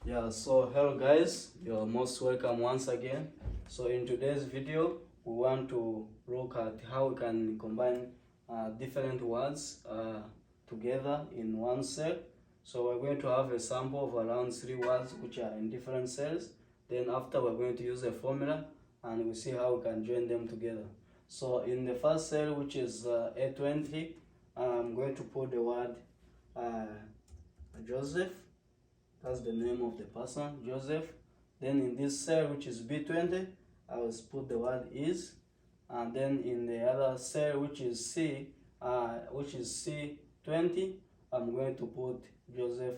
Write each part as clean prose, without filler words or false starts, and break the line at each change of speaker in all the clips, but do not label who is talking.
Yeah, so hello guys, you're most welcome once again. So in today's video, we want to look at how we can combine different words together in one cell. So we're going to have a sample of around 3 words which are in different cells. Then after we're going to use a formula and we see how we can join them together. So in the first cell, which is A20, I'm going to put the word uh, Joseph. That's the name of the person, Joseph. Then in this cell, which is B20, I will put the word is. And then in the other cell, which is C20, I'm going to put Joseph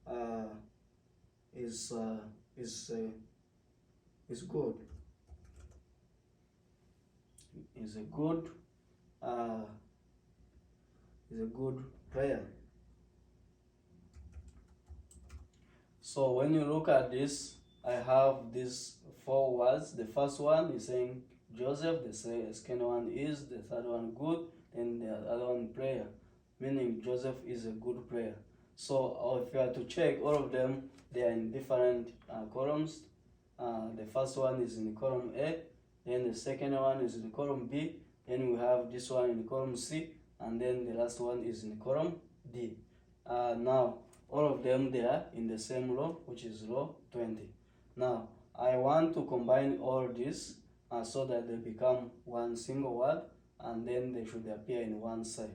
uh, is uh, is uh, is good. Is a good uh, is a good player. So when you look at this, I have these 4 words. The first one is saying Joseph, the second one is, the third one good, and the other one player, meaning Joseph is a good player. So if you are to check all of them, they are in different columns. The first one is in column A, then the second one is in column B, then we have this one in column C, and then the last one is in column D. Now, all of them they are in the same row, which is row 20. Now I want to combine all this so that they become one single word, and then they should appear in one cell.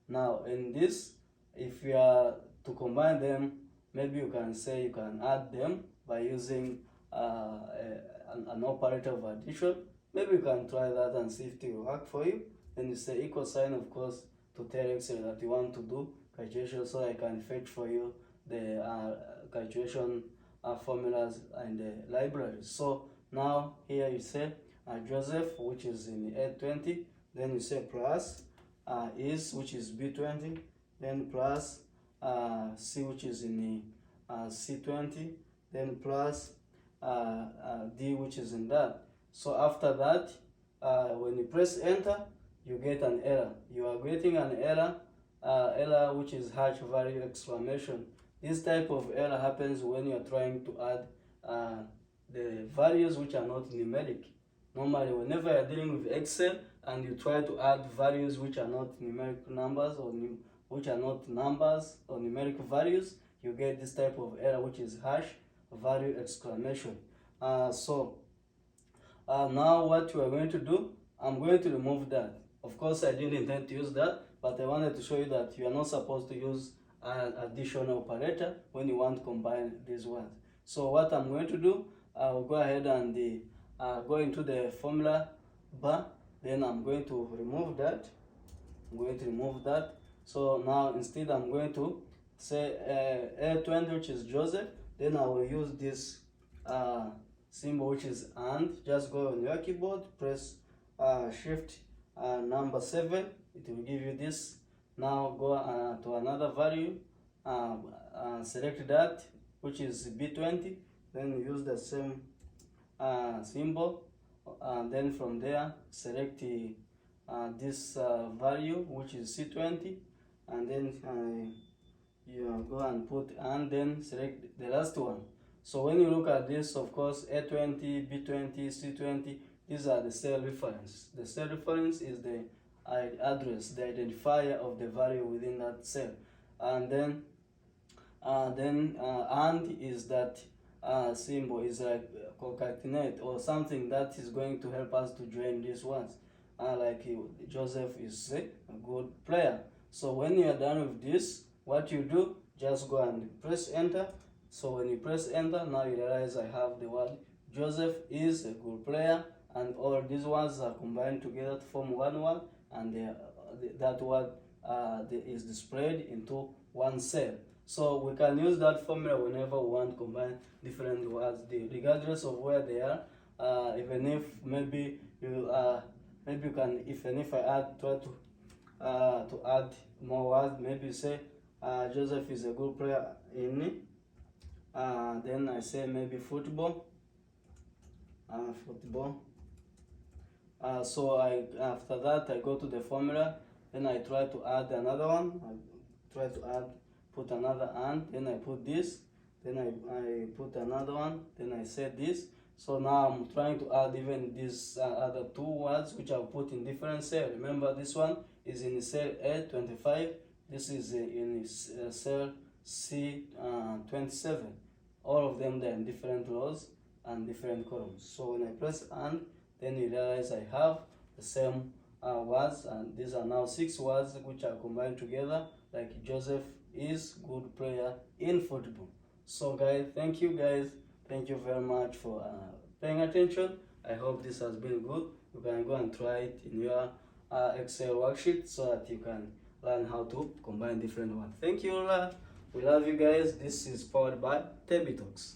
Now in this, if you are to combine them, maybe you can say you can add them by using an operator of addition. Maybe you can try that and see if it will work for you. Then you say equal sign, of course, to tell Excel that you want to do calculation, so I can fetch for you the calculation formulas in the library. So now here you say Joseph, which is in A20, then you say plus is, which is B20, then plus C, which is in C20, then plus D, which is in that. So after that, when you press enter, you get an error. You are getting an error which is hash value exclamation. This type of error happens when you are trying to add the values which are not numeric. Normally, whenever you are dealing with Excel and you try to add values which are not numeric numbers or which are not numbers or numeric values, you get this type of error which is hash value exclamation. Now what you are going to do, I'm going to remove that. Of course, I didn't intend to use that, but I wanted to show you that you are not supposed to use an additional operator when you want to combine these ones. So what I'm going to do, I'll go ahead and go into the formula bar. Then I'm going to remove that. I'm going to remove that. So now instead I'm going to say A20, which is Joseph. Then I will use this symbol, which is and. Just go on your keyboard, press shift number 7. It will give you this. Now go to another value, select that, which is B20, then use the same symbol, and then from there select this value, which is C20, and then you go and put, and then select the last one. So when you look at this, of course, A20, B20, C20, these are the cell reference. The cell reference is the address, the identifier of the value within that cell. And then and is that symbol, is like concatenate or something that is going to help us to join these ones. Like Joseph is a good player. So when you are done with this, what you do, just go and press enter. So when you press enter, now you realize I have the word Joseph is a good player, and all these words are combined together to form one word, and that word is displayed into one cell. So we can use that formula whenever we want to combine different words, regardless of where they are. Even if maybe you can, even if I try to add more words, maybe say Joseph is a good player in then I say maybe football. So after that I go to the formula, then I try to add another one. I try to put another and, then I put this, then I put another one, then I set this. So now I'm trying to add even these other two words which I've put in different cell. Remember, this one is in cell A25, this is in cell C27. All of them, they're in different rows and different columns. So when I press and, then you realize I have the same words, and these are now 6 words which are combined together, like Joseph is good player in football. So guys, thank you guys. Thank you very much for paying attention. I hope this has been good. You can go and try it in your Excel worksheet so that you can learn how to combine different words. Thank you, Lola. We love you guys. This is powered by Tebi Talks.